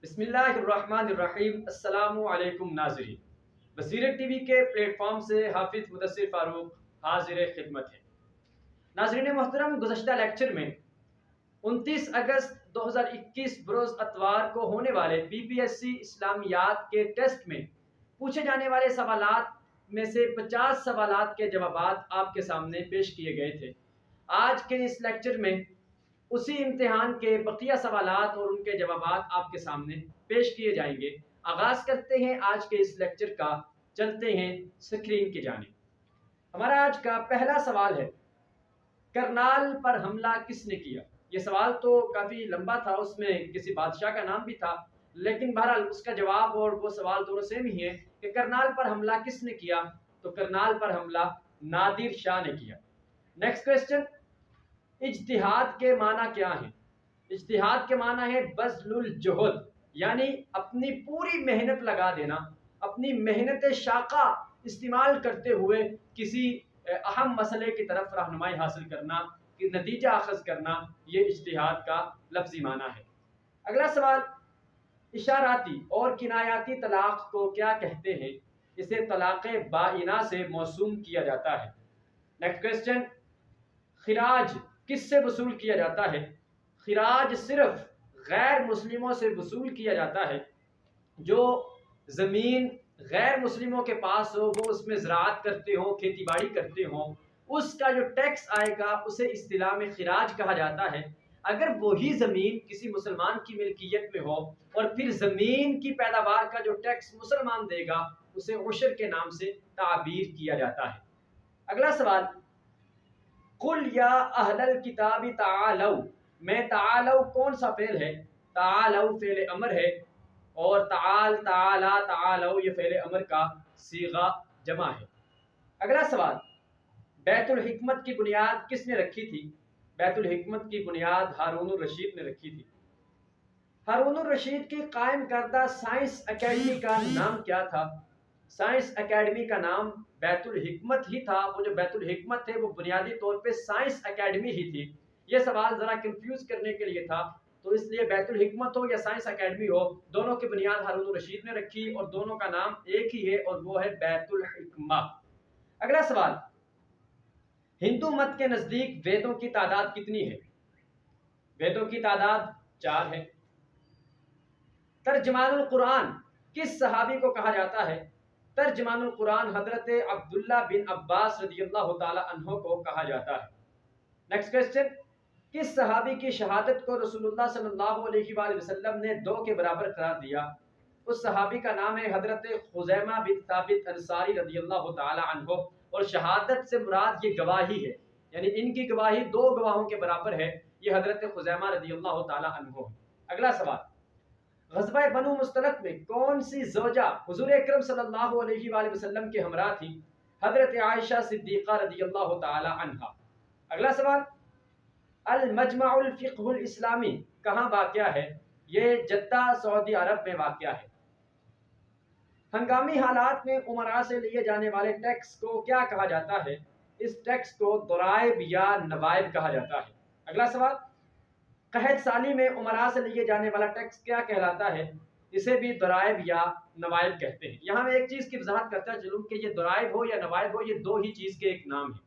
بسم اللہ الرحمن الرحیم۔ السلام علیکم ناظرین، بصیرت ٹی وی کے پلیٹ فارم سے حافظ مدثر فاروق حاضر خدمت ہے۔ ناظرین محترم، گزشتہ لیکچر میں 29 اگست 2021 بروز اتوار کو ہونے والے BPSC اسلامیات کے ٹیسٹ میں پوچھے جانے والے سوالات میں سے 50 سوالات کے جوابات آپ کے سامنے پیش کیے گئے تھے۔ آج کے اس لیکچر میں اسی امتحان کے بقیہ سوالات اور ان کے جوابات آپ کے سامنے پیش کیے جائیں گے۔ آغاز کرتے ہیں آج کے اس لیکچر کا، چلتے ہیں سکرین کی جانب۔ ہمارا آج کا پہلا سوال ہے، کرنال پر حملہ کس نے کیا؟ یہ سوال تو کافی لمبا تھا، اس میں کسی بادشاہ کا نام بھی تھا، لیکن بہرحال اس کا جواب اور وہ سوال دونوں سیم ہی ہے کہ کرنال پر حملہ کس نے کیا؟ تو کرنال پر حملہ نادر شاہ نے کیا۔ نیکسٹ کوسچن، اجتہاد کے معنی کیا ہیں؟ اجتہاد کے معنی ہے بذل الجہد، یعنی اپنی پوری محنت لگا دینا، اپنی محنت شاقہ استعمال کرتے ہوئے کسی اہم مسئلے کی طرف رہنمائی حاصل کرنا، کہ نتیجہ اخذ کرنا، یہ اجتہاد کا لفظی معنی ہے۔ اگلا سوال، اشاراتی اور کنایاتی طلاق کو کیا کہتے ہیں؟ اسے طلاق بائنہ سے موسوم کیا جاتا ہے۔ نیکسٹ کوسچن، خراج کس سے وصول کیا جاتا ہے؟ خراج صرف غیر مسلموں سے وصول کیا جاتا ہے۔ جو زمین غیر مسلموں کے پاس ہو، وہ اس میں زراعت کرتے ہوں، کھیتی باڑی کرتے ہوں، اس کا جو ٹیکس آئے گا اسے اصطلاح میں خراج کہا جاتا ہے۔ اگر وہی زمین کسی مسلمان کی ملکیت میں ہو اور پھر زمین کی پیداوار کا جو ٹیکس مسلمان دے گا اسے عشر کے نام سے تعبیر کیا جاتا ہے۔ اگلا سوال، قل یا اہل الکتاب تعالوا، میں تعالوا کون سا فعل ہے؟ تعالوا فعل امر ہے، اور تعال، تعالی، تعالوا یہ فعل امر کا صیغہ جمع ہے۔ اگلا سوال، بیت الحکمت کی بنیاد کس نے رکھی تھی؟ بیت الحکمت کی بنیاد ہارون الرشید نے رکھی تھی۔ ہارون الرشید کی قائم کردہ سائنس اکیڈمی کا نام کیا تھا؟ سائنس اکیڈمی کا نام بیت الحکمت ہی تھا۔ وہ جو بیت الحکمت ہے وہ بنیادی طور پہ سائنس اکیڈمی ہی تھی۔ یہ سوال ذرا کنفیوز کرنے کے لیے تھا، تو اس لیے بیت الحکمت ہو یا سائنس اکیڈمی ہو، دونوں کی بنیاد ہارون الرشید نے رکھی اور دونوں کا نام ایک ہی ہے اور وہ ہے بیت الحکمہ۔ اگلا سوال، ہندو مت کے نزدیک ویدوں کی تعداد کتنی ہے؟ ویدوں کی تعداد 4 ہے۔ ترجمان القرآن کس صحابی کو کہا جاتا ہے؟ ترجمان القرآن حضرت عبداللہ بن عباس رضی اللہ تعالی عنہ کو کہا جاتا ہے۔ نیکسٹ کوسچن، کس صحابی کی شہادت کو رسول اللہ صلی اللہ علیہ وآلہ وسلم نے 2 کے برابر قرار دیا؟ اس صحابی کا نام ہے حضرت خزیمہ بن ثابت انصاری رضی اللہ تعالی عنہ، اور شہادت سے مراد یہ گواہی ہے، یعنی ان کی گواہی 2 گواہوں کے برابر ہے، یہ حضرت خزیمہ رضی اللہ تعالی عنہ۔ اگلا سوال، غزوہ بنو مستلق میں کون سی زوجہ حضور اکرم صلی اللہ علیہ وآلہ وسلم کے ہمراہ تھی؟ حضرت عائشہ صدیقہ رضی اللہ تعالی عنہا۔ اگلا سوال، المجمع الفقہ الاسلامی کہاں واقع ہے؟ یہ جدہ سعودی عرب میں واقع ہے۔ ہنگامی حالات میں امراء سے لیے جانے والے ٹیکس کو کیا کہا جاتا ہے؟ اس ٹیکس کو ضرائب یا نوائب کہا جاتا ہے۔ اگلا سوال، قحط سالی میں امراء سے لیے جانے والا ٹیکس کیا کہلاتا ہے؟ اسے بھی ضرائب یا نوائب کہتے ہیں۔ یہاں میں ایک چیز کی وضاحت کرتا چلوں کہ یہ ضرائب ہو یا نوائب ہو، یہ 2 ہی چیز کے ایک نام ہیں۔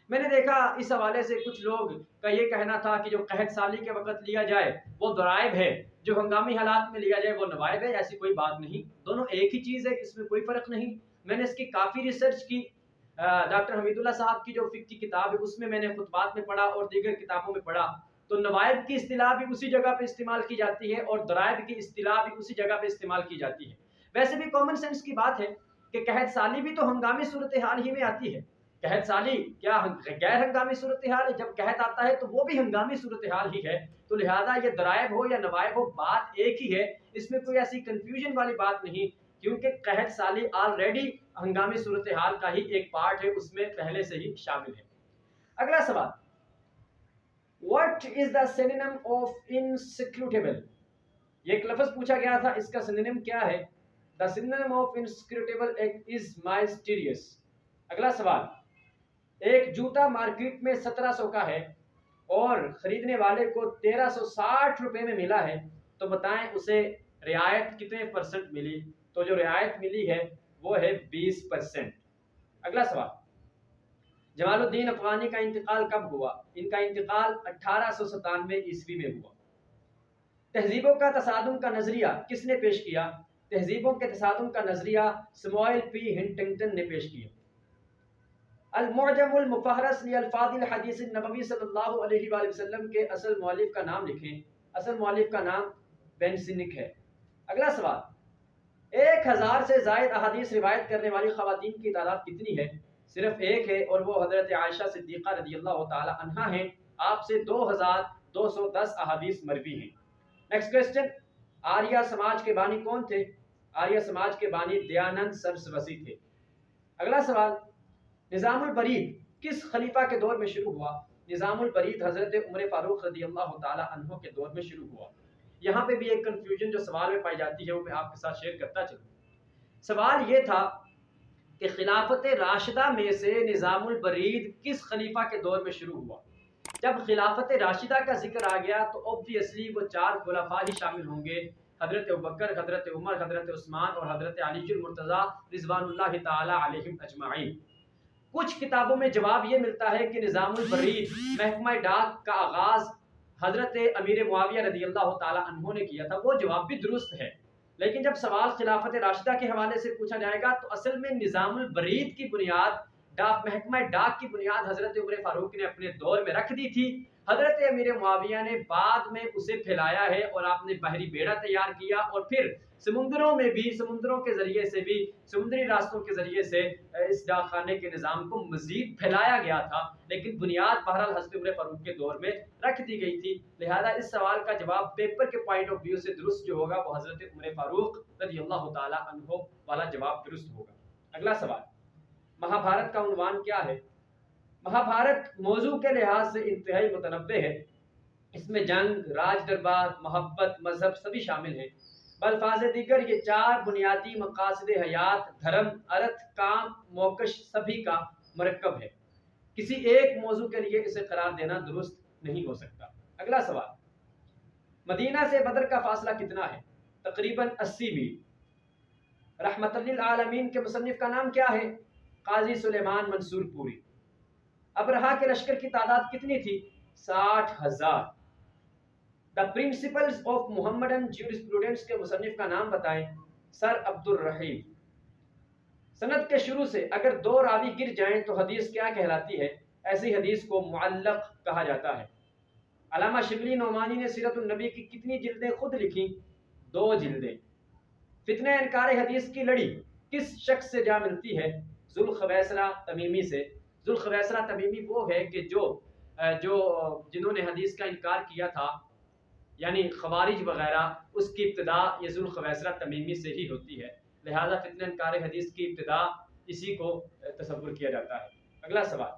میں نے دیکھا اس حوالے سے کچھ لوگ کا یہ کہنا تھا کہ جو قحط سالی کے وقت لیا جائے وہ ضرائب ہے، جو ہنگامی حالات میں لیا جائے وہ نوائب ہے۔ ایسی کوئی بات نہیں، دونوں ایک ہی چیز ہے، اس میں کوئی فرق نہیں۔ میں نے اس کی کافی ریسرچ کی، ڈاکٹر حمید اللہ صاحب کی جو فقہ کی کتاب ہے اس میں نے خطبات میں پڑھا اور دیگر کتابوں میں پڑھا، تو نوائب کی اصطلاح بھی اسی جگہ پہ استعمال کی جاتی ہے اور ضرائب کی اصطلاح بھی اسی جگہ پہ استعمال کی جاتی ہے۔ ویسے بھی کامن سینس کی بات ہے کہ قحط سالی بھی تو ہنگامی صورتحال ہی میں آتی ہے۔ قحط سالی کیا غیر ہنگامی صورتحال ہے؟ جب قحط آتا ہے تو وہ بھی ہنگامی صورتحال ہی ہے، تو لہذا یہ ضرائب ہو یا نوائب ہو بات ایک ہی ہے، اس میں کوئی ایسی کنفیوژن والی بات نہیں، کیونکہ قحط سالی آلریڈی ہنگامی صورتحال کا ہی ایک پارٹ ہے، اس میں پہلے سے ہی شامل ہے۔ اگلا سوال، What is the synonym of inscrutable؟ یہ ایک لفظ پوچھا گیا تھا، اس کا سینونیم کیا ہے؟ The synonym of inscrutable is mysterious۔ اگلا سوال، ایک جوتا مارکیٹ میں 1700 کا ہے اور خریدنے والے کو 1360 روپے میں ملا ہے، تو بتائیں اسے رعایت کتنے پرسنٹ ملی؟ تو جو رعایت ملی ہے وہ ہے 20%۔ اگلا سوال، جمال الدین افغانی کا انتقال کب ہوا؟ ان کا انتقال 1897 عیسوی میں ہوا۔ تہذیبوں کا تصادم کا نظریہ کس نے پیش کیا؟ تہذیبوں کے تصادم کا نظریہ سموئل پی ہنٹنگٹن نے پیش کیا۔ المعجم المفہرس لالفاظ الحدیث النبوی صلی اللہ علیہ وآلہ وسلم کے اصل مؤلف کا نام لکھیں۔ اصل مؤلف کا نام بینسنک ہے۔ اگلا سوال، 1000 سے زائد احادیث روایت کرنے والی خواتین کی تعداد کتنی ہے؟ صرف ایک ہے، اور وہ حضرت عائشہ صدیقہ رضی اللہ تعالی عنہا ہیں۔ آپ سے 2210 احادیث مروی ہیں۔ نیکسٹ کوسچن، آریہ سماج کے بانی کون تھے؟ آریہ سماج کے بانی دیانند سرسوتی تھے۔ اگلا سوال، نظام البرید کس خلیفہ کے دور میں شروع ہوا؟ نظام البرید حضرت عمر فاروق رضی اللہ تعالی عنہ کے دور میں شروع ہوا۔ یہاں پہ بھی ایک کنفیوژن جو سوال میں پائی جاتی ہے وہ میں آپ کے ساتھ شیئر کرتا چلوں۔ سوال یہ تھا کہ خلافت راشدہ میں سے نظام البرید کس خلیفہ کے دور میں شروع ہوا؟ جب خلافت راشدہ کا ذکر آ گیا تو اوبویسلی وہ 4 خلفاء ہی شامل ہوں گے، حضرت ابوبکر، حضرت عمر، حضرت عثمان اور حضرت علی المرتضیٰ رضوان اللہ تعالی علیہم اجمعین۔ کچھ کتابوں میں جواب یہ ملتا ہے کہ نظام البرید محکمہ ڈاک کا آغاز حضرت امیر معاویہ رضی اللہ تعالی عنہ نے کیا تھا۔ وہ جواب بھی درست ہے، لیکن جب سوال خلافت راشدہ کے حوالے سے پوچھا جائے گا تو اصل میں نظام البرید کی بنیاد محکمہ ڈاک کی بنیاد حضرت عمر فاروق نے اپنے دور میں رکھ دی تھی۔ حضرت امیر معاویہ نے بعد میں اسے پھیلایا ہے، اور آپ نے بحری بیڑا تیار کیا، اور پھر سمندروں میں بھی، سمندروں کے ذریعے سے بھی، سمندری راستوں کے ذریعے سے اس ڈاک خانے کے نظام کو مزید پھیلایا گیا تھا، لیکن بنیاد بہرحال حضرت عمر فاروق کے دور میں رکھ دی گئی تھی۔ لہذا اس سوال کا جواب پیپر کے پوائنٹ آف ویو سے درست جو ہوگا وہ حضرت عمر فاروق رضی اللہ تعالی عنہ والا جواب درست ہوگا۔ اگلا سوال، مہابھارت کا عنوان کیا ہے؟ مہابھارت موضوع کے لحاظ سے انتہائی متنوع ہے۔ اس میں جنگ، راج دربار، محبت، مذہب سبھی شامل ہیں۔ بالفاظ دیگر یہ 4 بنیادی مقاصد حیات، دھرم، ارتھ، کام، موکش سبھی کا مرکب ہے۔ کسی ایک موضوع کے لیے اسے قرار دینا درست نہیں ہو سکتا۔ اگلا سوال، مدینہ سے بدر کا فاصلہ کتنا ہے؟ تقریباً 80 میل۔ رحمت للعالمین کے مصنف کا نام کیا ہے؟ قاضی سلیمان منصور پوری۔ ابرہا کے لشکر کی تعداد کتنی تھی؟ 60,000۔ The principles of Mohammedan jurisprudence کے مصنف کا نام بتائیں۔ سر عبد الرحیم۔ سند کے شروع سے اگر 2 راوی گر جائیں تو حدیث کیا کہلاتی ہے؟ ایسی حدیث کو معلق کہا جاتا ہے۔ علامہ شبلی نعمانی نے سیرت النبی کی کتنی جلدیں خود لکھیں؟ 2 جلدیں۔ فتنہ انکار حدیث کی لڑی کس شخص سے جا ملتی ہے؟ ذوالخویسرہ تمیمی سے۔ ذوالخویسرہ تمیمی وہ ہے کہ جنہوں نے حدیث کا انکار کیا تھا، یعنی خوارج وغیرہ، اس کی ابتدا یہ ذوالخویسرہ تمیمی سے ہی ہوتی ہے۔ لہذا فتنہ انکار حدیث کی ابتدا اسی کو تصور کیا جاتا ہے۔ اگلا سوال،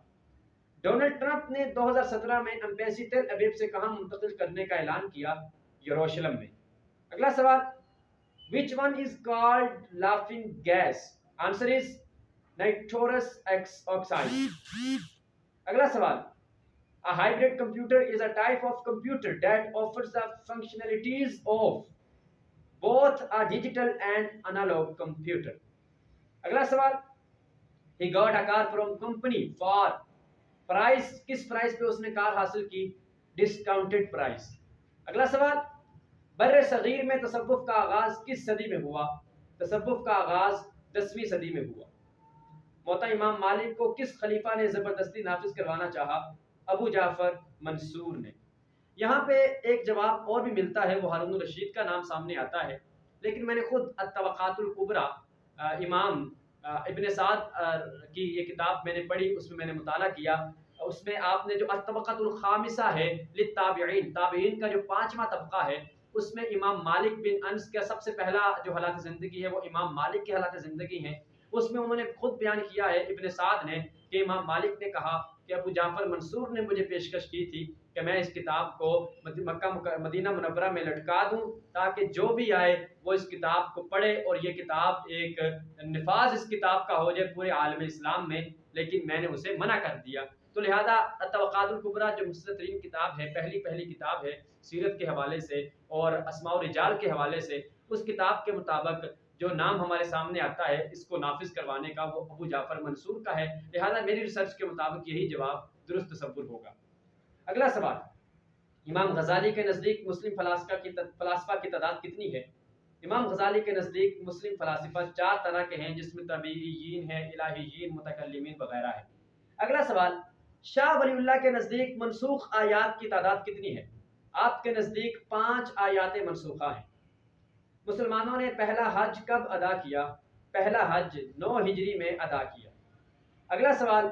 ڈونلڈ ٹرمپ نے 2017 میں ایمبیسی تل ابیب سے کہاں منتقل کرنے کا اعلان کیا؟ یروشلم میں۔ اگلا سوال، which one is called laughing gas? Answer is nitrous oxide۔ اگلا سوال، a hybrid computer is a type of computer that offers the functionalities of both a digital and analog computer۔ اگلا سوال، he got a car from company for price، کس price پہ اس نے کار حاصل کی؟ discounted price۔ اگلا سوال، بر صغیر میں تصوف کا آغاز کس صدی میں ہوا؟ تصوف کا آغاز 10ویں صدی میں ہوا۔ موطا امام مالک کو کس خلیفہ نے زبردستی نافذ کروانا چاہا؟ ابو جعفر منصور نے۔ یہاں پہ ایک جواب اور بھی ملتا ہے، وہ ہارون الرشید کا نام سامنے آتا ہے، لیکن میں نے خود الطبقات الکبریٰ امام ابن سعد کی یہ کتاب میں نے پڑھی، اس میں میں نے مطالعہ کیا، اس میں آپ نے جو الطبقۃ الخامسہ ہے للتابعین، تابعین کا جو 5واں طبقہ ہے، اس میں امام مالک بن انس کا سب سے پہلا جو حالات زندگی ہے وہ امام مالک کے حالات زندگی ہیں۔ اس میں انہوں نے خود بیان کیا ہے ابن سعد نے کہ امام مالک نے کہا کہ ابو جعفر منصور نے مجھے پیشکش کی تھی کہ میں اس کتاب کو مدینہ منورہ میں لٹکا دوں تاکہ جو بھی آئے وہ اس کتاب کو پڑھے اور یہ کتاب ایک نفاذ اس کتاب کا ہو جائے پورے عالم اسلام میں، لیکن میں نے اسے منع کر دیا۔ تو لہذا الطبقات الکبریٰ جو مختصر ترین کتاب ہے، پہلی کتاب ہے سیرت کے حوالے سے اور اسماء و رجال کے حوالے سے، اس کتاب کے مطابق جو نام ہمارے سامنے آتا ہے اس کو نافذ کروانے کا وہ ابو جعفر منصور کا ہے، لہذا میری ریسرچ کے مطابق یہی جواب درست تصور ہوگا۔ اگلا سوال، امام غزالی کے نزدیک مسلم فلاسفہ کی تعداد کتنی ہے؟ امام غزالی کے نزدیک مسلم فلاسفہ 4 طرح کے ہیں، جس میں طبیعیین ہیں، الہیین، متکلمین وغیرہ ہیں۔ اگلا سوال، شاہ ولی اللہ کے نزدیک منسوخ آیات کی تعداد کتنی ہے؟ آپ کے نزدیک 5 آیات منسوخہ ہیں۔ مسلمانوں نے پہلا حج کب ادا کیا؟ پہلا حج 9 ہجری میں ادا کیا۔ اگلا سوال،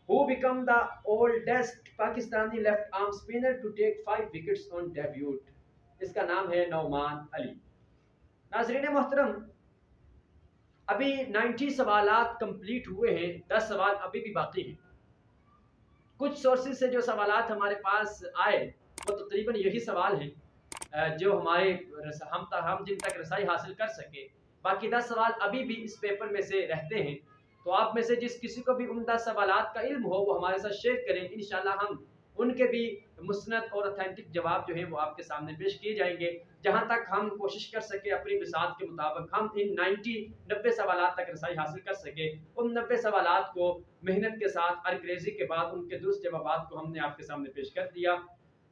who become the oldest Pakistani left arm spinner to take 5 wickets on debut؟ اس کا نام ہے نعمان علی۔ ناظرین محترم، ابھی 90 سوالات کمپلیٹ ہوئے ہیں، 10 سوال ابھی بھی باقی ہیں۔ کچھ سورسز سے جو سوالات ہمارے پاس آئے وہ تقریباً یہی سوال ہیں جو ہم جن تک رسائی حاصل کر سکے۔ باقی 10 سوال ابھی بھی اس پیپر میں سے رہتے ہیں، تو آپ میں سے جس کسی کو بھی ان 10 سوالات کا علم ہو وہ ہمارے ساتھ شیئر کریں، انشاءاللہ ہم ان کے بھی مسند اور اتھینٹک جواب جو ہیں وہ آپ کے سامنے پیش کیے جائیں گے۔ جہاں تک ہم کوشش کر سکے اپنی بساط کے مطابق ہم ان 90 سوالات تک رسائی حاصل کر سکے، ان 90 سوالات کو محنت کے ساتھ ارکریزی کے بعد ان کے درست جوابات کو ہم نے آپ کے سامنے پیش کر دیا۔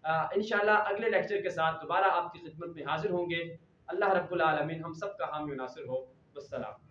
انشاءاللہ اگلے لیکچر کے ساتھ دوبارہ آپ کی خدمت میں حاضر ہوں گے۔ اللہ رب العالمین ہم سب کا حامی و ناصر ہو۔ والسلام۔